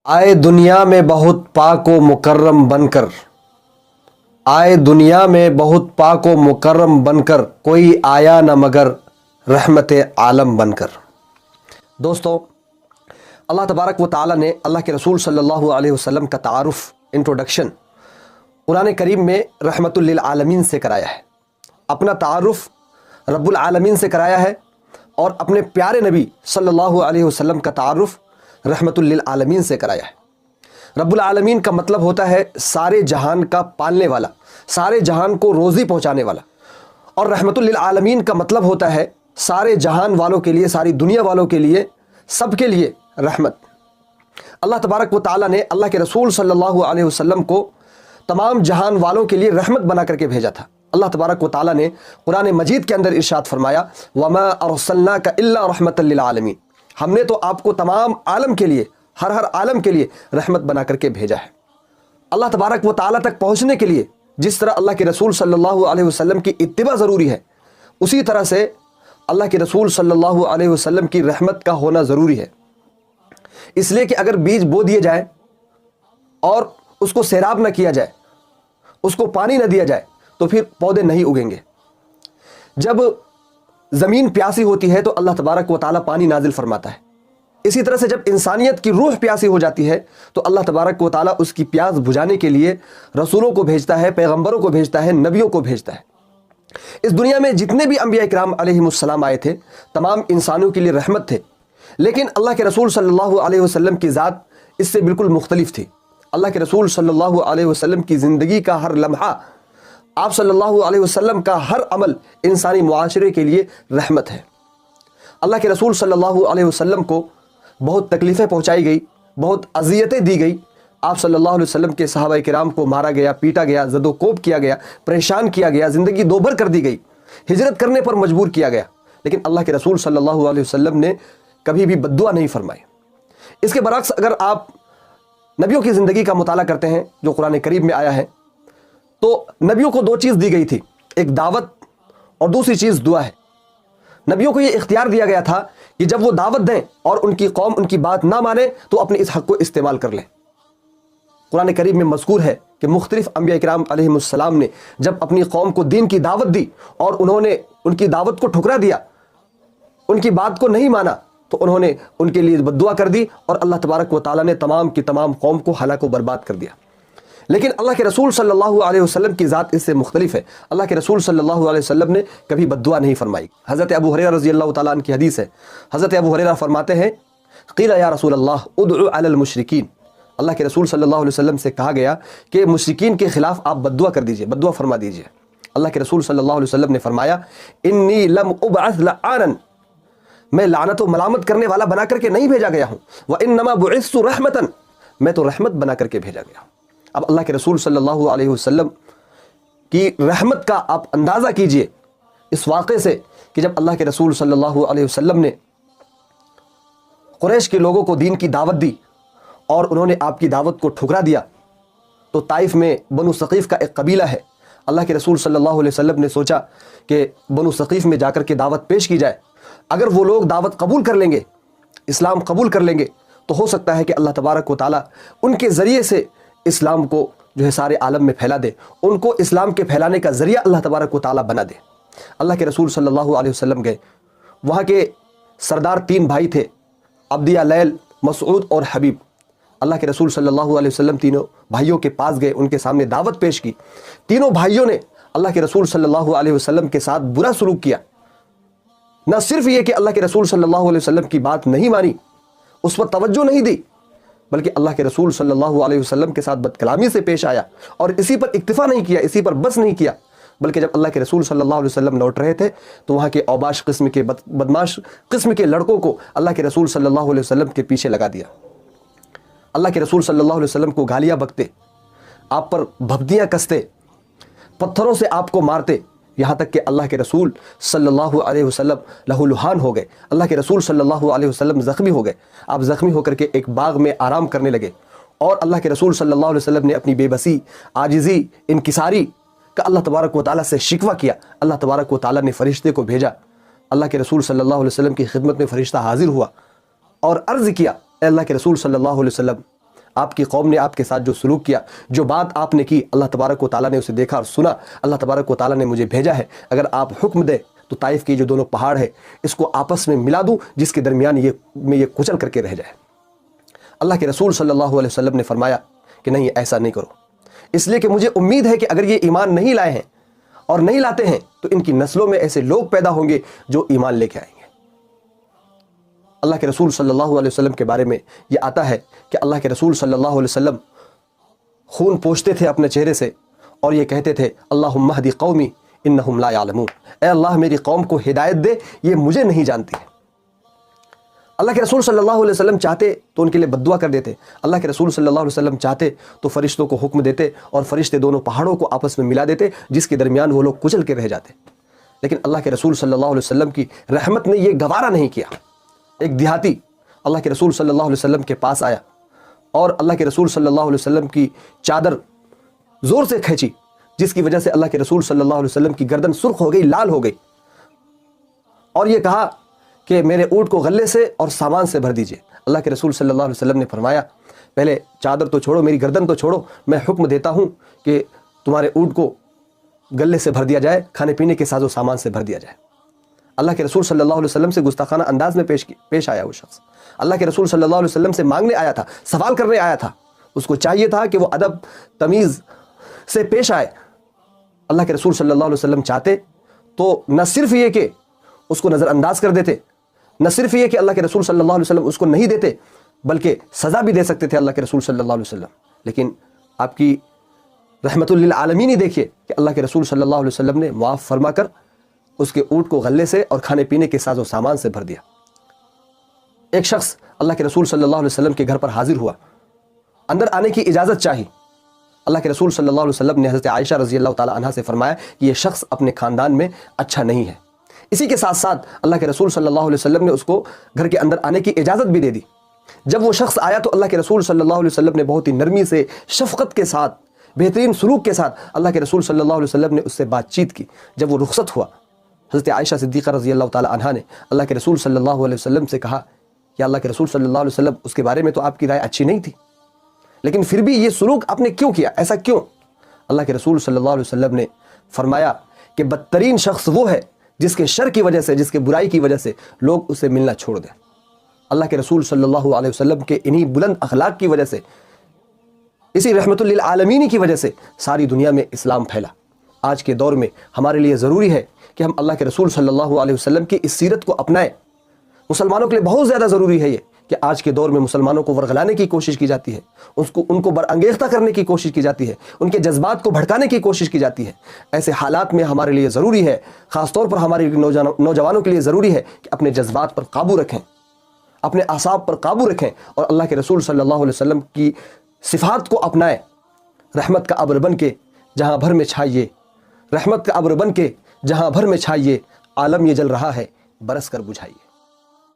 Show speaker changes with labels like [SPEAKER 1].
[SPEAKER 1] آئے دنیا میں بہت پاک و مکرم بن کر، آئے دنیا میں بہت پاک و مکرم بن کر، کوئی آیا نہ مگر رحمت عالم بن کر۔ دوستو، اللہ تبارک و تعالی نے اللہ کے رسول صلی اللہ علیہ وسلم کا تعارف، انٹروڈکشن قرآن کریم میں رحمت للعالمین سے کرایا ہے۔ اپنا تعارف رب العالمین سے کرایا ہے اور اپنے پیارے نبی صلی اللہ علیہ وسلم کا تعارف رحمت للعالمین سے کرایا ہے۔ رب العالمین کا مطلب ہوتا ہے سارے جہان کا پالنے والا، سارے جہان کو روزی پہنچانے والا، اور رحمت للعالمین کا مطلب ہوتا ہے سارے جہان والوں کے لیے، ساری دنیا والوں کے لیے، سب کے لیے رحمت۔ اللہ تبارک و تعالی نے اللہ کے رسول صلی اللہ علیہ وسلم کو تمام جہان والوں کے لیے رحمت بنا کر کے بھیجا تھا۔ اللہ تبارک و تعالی نے قرآن مجید کے اندر ارشاد فرمایا، وَمَا أَرْسَلْنَاكَ إِلَّا رَحْمَةً لِّلْعَالَمِينَ، ہم نے تو آپ کو تمام عالم کے لیے، ہر عالم کے لیے رحمت بنا کر کے بھیجا ہے۔ اللہ تبارک و تعالی تک پہنچنے کے لیے جس طرح اللہ کے رسول صلی اللہ علیہ وسلم کی اتباع ضروری ہے، اسی طرح سے اللہ کے رسول صلی اللہ علیہ وسلم کی رحمت کا ہونا ضروری ہے۔ اس لیے کہ اگر بیج بو دیے جائے اور اس کو سیراب نہ کیا جائے، اس کو پانی نہ دیا جائے، تو پھر پودے نہیں اگیں گے۔ جب زمین پیاسی ہوتی ہے تو اللہ تبارک و تعالی پانی نازل فرماتا ہے۔ اسی طرح سے جب انسانیت کی روح پیاسی ہو جاتی ہے تو اللہ تبارک و تعالی اس کی پیاس بجھانے کے لیے رسولوں کو بھیجتا ہے، پیغمبروں کو بھیجتا ہے، نبیوں کو بھیجتا ہے۔ اس دنیا میں جتنے بھی انبیاء کرام علیہم السلام آئے تھے، تمام انسانوں کے لیے رحمت تھے، لیکن اللہ کے رسول صلی اللہ علیہ وسلم کی ذات اس سے بالکل مختلف تھی۔ اللہ کے رسول صلی اللہ علیہ وسلم کی زندگی کا ہر لمحہ، آپ صلی اللہ علیہ وسلم کا ہر عمل انسانی معاشرے کے لیے رحمت ہے۔ اللہ کے رسول صلی اللہ علیہ وسلم کو بہت تکلیفیں پہنچائی گئی، بہت اذیتیں دی گئی۔ آپ صلی اللہ علیہ وسلم کے صحابہ کرام کو مارا گیا، پیٹا گیا، زد و کوب کیا گیا، پریشان کیا گیا، زندگی دوبھر کر دی گئی، ہجرت کرنے پر مجبور کیا گیا، لیکن اللہ کے رسول صلی اللہ علیہ وسلم نے کبھی بھی بد دعا نہیں فرمائی۔ اس کے برعکس اگر آپ نبیوں کی زندگی کا مطالعہ کرتے ہیں جو قرآن کریم میں آیا ہے، تو نبیوں کو دو چیز دی گئی تھی، ایک دعوت اور دوسری چیز دعا ہے۔ نبیوں کو یہ اختیار دیا گیا تھا کہ جب وہ دعوت دیں اور ان کی قوم ان کی بات نہ مانے تو اپنے اس حق کو استعمال کر لیں۔ قرآن کریم میں مذکور ہے کہ مختلف انبیاء کرام علیہ السلام نے جب اپنی قوم کو دین کی دعوت دی اور انہوں نے ان کی دعوت کو ٹھکرا دیا، ان کی بات کو نہیں مانا، تو انہوں نے ان کے لیے بد دعا کر دی اور اللہ تبارک و تعالیٰ نے تمام کی تمام قوم کو ہلاک و برباد کر دیا۔ لیکن اللہ کے رسول صلی اللہ علیہ وسلم کی ذات اس سے مختلف ہے۔ اللہ کے رسول صلی اللہ علیہ وسلم نے کبھی بد دعا نہیں فرمائی۔ حضرت ابو ہریرہ رضی اللہ تعالیٰ عنہ کی حدیث ہے، حضرت ابو ہریرہ فرماتے ہیں، قیل یا رسول اللہ ادعو علی المشرکین، اللہ کے رسول صلی اللہ علیہ وسلم سے کہا گیا کہ مشرکین کے خلاف آپ بد دعا کر دیجئے، بد دعا فرما دیجئے۔ اللہ کے رسول صلی اللہ علیہ وسلم نے فرمایا، انی لم ابعث لعانا، میں لعنت و ملامت کرنے والا بنا کر کے نہیں بھیجا گیا ہوں، وانما بعثت رحمتا، میں تو رحمت بنا کر کے بھیجا گیا ہوں۔ اب اللہ کے رسول صلی اللہ علیہ وسلم کی رحمت کا آپ اندازہ کیجئے اس واقعے سے کہ جب اللہ کے رسول صلی اللہ علیہ وسلم نے قریش کے لوگوں کو دین کی دعوت دی اور انہوں نے آپ کی دعوت کو ٹھکرا دیا، تو طائف میں بنو ثقیف کا ایک قبیلہ ہے۔ اللہ کے رسول صلی اللہ علیہ وسلم نے سوچا کہ بنو ثقیف میں جا کر کے دعوت پیش کی جائے، اگر وہ لوگ دعوت قبول کر لیں گے، اسلام قبول کر لیں گے، تو ہو سکتا ہے کہ اللہ تبارک و تعالیٰ ان کے ذریعے سے اسلام کو جو ہے سارے عالم میں پھیلا دے، ان کو اسلام کے پھیلانے کا ذریعہ اللہ تبارک و تعالیٰ بنا دے۔ اللہ کے رسول صلی اللہ علیہ وسلم گئے، وہاں کے سردار تین بھائی تھے، عبدیہ، لیل، مسعود اور حبیب۔ اللہ کے رسول صلی اللہ علیہ وسلم تینوں بھائیوں کے پاس گئے، ان کے سامنے دعوت پیش کی۔ تینوں بھائیوں نے اللہ کے رسول صلی اللہ علیہ وسلم کے ساتھ برا سلوک کیا۔ نہ صرف یہ کہ اللہ کے رسول صلی اللہ علیہ وسلم کی بات نہیں مانی، اس پر توجہ نہیں دی، بلکہ اللہ کے رسول صلی اللہ علیہ وسلم کے ساتھ بد کلامی سے پیش آیا، اور اسی پر اکتفا نہیں کیا، اسی پر بس نہیں کیا، بلکہ جب اللہ کے رسول صلی اللہ علیہ وسلم لوٹ رہے تھے تو وہاں کے اوباش قسم کے بدماش قسم کے لڑکوں کو اللہ کے رسول صلی اللہ علیہ وسلم کے پیچھے لگا دیا۔ اللہ کے رسول صلی اللہ علیہ وسلم کو گالیاں بکتے، آپ پر بھبدیاں کستے، پتھروں سے آپ کو مارتے، یہاں تک کہ اللہ کے رسول صلی اللہ علیہ وسلم لہو لہان ہو گئے۔ اللہ کے رسول صلی اللہ علیہ وسلم زخمی ہو گئے۔ آپ زخمی ہو کر کے ایک باغ میں آرام کرنے لگے، اور اللہ کے رسول صلی اللہ علیہ وسلم نے اپنی بے بسی، عاجزی، انکساری کا اللہ تبارک و تعالیٰ سے شکوہ کیا۔ اللہ تبارک و تعالیٰ نے فرشتے کو بھیجا، اللہ کے رسول صلی اللہ علیہ وسلم کی خدمت میں فرشتہ حاضر ہوا اور عرض کیا، اے اللہ کے رسول صلی اللہ علیہ وسلم، آپ کی قوم نے آپ کے ساتھ جو سلوک کیا، جو بات آپ نے کی، اللہ تبارک و تعالیٰ نے اسے دیکھا اور سنا، اللہ تبارک و تعالیٰ نے مجھے بھیجا ہے، اگر آپ حکم دیں تو طائف کی جو دونوں پہاڑ ہے اس کو آپس میں ملا دوں، جس کے درمیان یہ کچل کر کے رہ جائے۔ اللہ کے رسول صلی اللہ علیہ وسلم نے فرمایا کہ نہیں، ایسا نہیں کرو، اس لیے کہ مجھے امید ہے کہ اگر یہ ایمان نہیں لائے ہیں اور نہیں لاتے ہیں تو ان کی نسلوں میں ایسے لوگ پیدا ہوں گے جو ایمان لے کے آئیں گے۔ اللہ کے رسول صلی اللہ علیہ وسلم کے بارے میں یہ آتا ہے کہ اللہ کے رسول صلی اللہ علیہ وسلم خون پوچھتے تھے اپنے چہرے سے اور یہ کہتے تھے اللہم اہدی قومی انہم لا یعلمون، اے اللہ میری قوم کو ہدایت دے، یہ مجھے نہیں جانتی ہے۔ اللہ کے رسول صلی اللہ علیہ وسلم چاہتے تو ان کے لیے بد دعا کر دیتے، اللہ کے رسول صلی اللہ علیہ وسلم چاہتے تو فرشتوں کو حکم دیتے اور فرشتے دونوں پہاڑوں کو آپس میں ملا دیتے، جس کے درمیان وہ لوگ کچل کے رہ جاتے۔ لیکن اللہ کے رسول صلی اللہ علیہ وسلم کی رحمت نے یہ گوارا نہیں کیا۔ ایک دیہاتی اللہ کے رسول صلی اللہ علیہ وسلم کے پاس آیا اور اللہ کے رسول صلی اللہ علیہ وسلم کی چادر زور سے کھینچی، جس کی وجہ سے اللہ کے رسول صلی اللہ علیہ وسلم کی گردن سرخ ہو گئی، لال ہو گئی، اور یہ کہا کہ میرے اونٹ کو غلے سے اور سامان سے بھر دیجئے۔ اللہ کے رسول صلی اللہ علیہ وسلم نے فرمایا پہلے چادر تو چھوڑو، میری گردن تو چھوڑو، میں حکم دیتا ہوں کہ تمہارے اونٹ کو غلے سے بھر دیا جائے، کھانے پینے کے ساز و سامان سے بھر دیا جائے۔ اللہ کے رسول صلی اللہ علیہ وسلم سے گستاخانہ انداز میں پیش آیا وہ شخص، اللہ کے رسول صلی اللہ علیہ وسلم سے مانگنے آیا تھا، سوال کرنے آیا تھا، اس کو چاہیے تھا کہ وہ ادب تمیز سے پیش آئے۔ اللہ کے رسول صلی اللہ علیہ وسلم چاہتے تو نہ صرف یہ کہ اس کو نظر انداز کر دیتے، نہ صرف یہ کہ اللہ کے رسول صلی اللہ علیہ وسلم اس کو نہیں دیتے، بلکہ سزا بھی دے سکتے تھے اللہ کے رسول صلی اللہ علیہ وسلم۔ لیکن آپ کی رحمت للعالمین ہی دیکھیے کہ اللہ کے رسول صلی اللہ علیہ وسلم نے معاف فرما کر اس کے اونٹ کو غلے سے اور کھانے پینے کے ساز و سامان سے بھر دیا۔ ایک شخص اللہ کے رسول صلی اللہ علیہ وسلم کے گھر پر حاضر ہوا، اندر آنے کی اجازت چاہی۔ اللہ کے رسول صلی اللہ علیہ وسلم نے حضرت عائشہ رضی اللہ تعالی عنہا سے فرمایا کہ یہ شخص اپنے خاندان میں اچھا نہیں ہے۔ اسی کے ساتھ ساتھ اللہ کے رسول صلی اللہ علیہ وسلم نے اس کو گھر کے اندر آنے کی اجازت بھی دے دی۔ جب وہ شخص آیا تو اللہ کے رسول صلی اللہ علیہ وسلم نے بہت ہی نرمی سے، شفقت کے ساتھ، بہترین سلوک کے ساتھ اللہ کے رسول صلی اللہ علیہ وسلم نے اس سے بات چیت کی۔ جب وہ رخصت ہوا، حضرت عائشہ صدیقہ رضی اللہ تعالی عنہا نے اللہ کے رسول صلی اللہ علیہ وسلم سے کہا کہ اللہ کے رسول صلی اللہ علیہ وسلم اس کے بارے میں تو آپ کی رائے اچھی نہیں تھی، لیکن پھر بھی یہ سلوک آپ نے کیوں کیا، ایسا کیوں؟ اللہ کے رسول صلی اللہ علیہ وسلم نے فرمایا کہ بدترین شخص وہ ہے جس کے شر کی وجہ سے، جس کے برائی کی وجہ سے لوگ اسے ملنا چھوڑ دیں۔ اللہ کے رسول صلی اللہ علیہ وسلم کے انہی بلند اخلاق کی وجہ سے، اسی رحمت للعالمین کی وجہ سے ساری دنیا میں اسلام پھیلا۔ آج کے دور میں ہمارے لیے ضروری ہے کہ ہم اللہ کے رسول صلی اللہ علیہ وسلم کی اس سیرت کو اپنائیں۔ مسلمانوں کے لیے بہت زیادہ ضروری ہے یہ کہ آج کے دور میں مسلمانوں کو ورغلانے کی کوشش کی جاتی ہے، ان کو برانگیختہ کرنے کی کوشش کی جاتی ہے، ان کے جذبات کو بھڑکانے کی کوشش کی جاتی ہے۔ ایسے حالات میں ہمارے لیے ضروری ہے، خاص طور پر ہمارے نوجوانوں کے لیے ضروری ہے کہ اپنے جذبات پر قابو رکھیں، اپنے اعصاب پر قابو رکھیں اور اللہ کے رسول صلی اللہ علیہ وسلم کی صفات کو اپنائیں۔ رحمت کا ابر بن کے جہاں بھر میں چھائیے، رحمت کا ابر بن کے جہاں بھر میں چھائیے، عالم یہ جل رہا ہے برس کر بجھائیے۔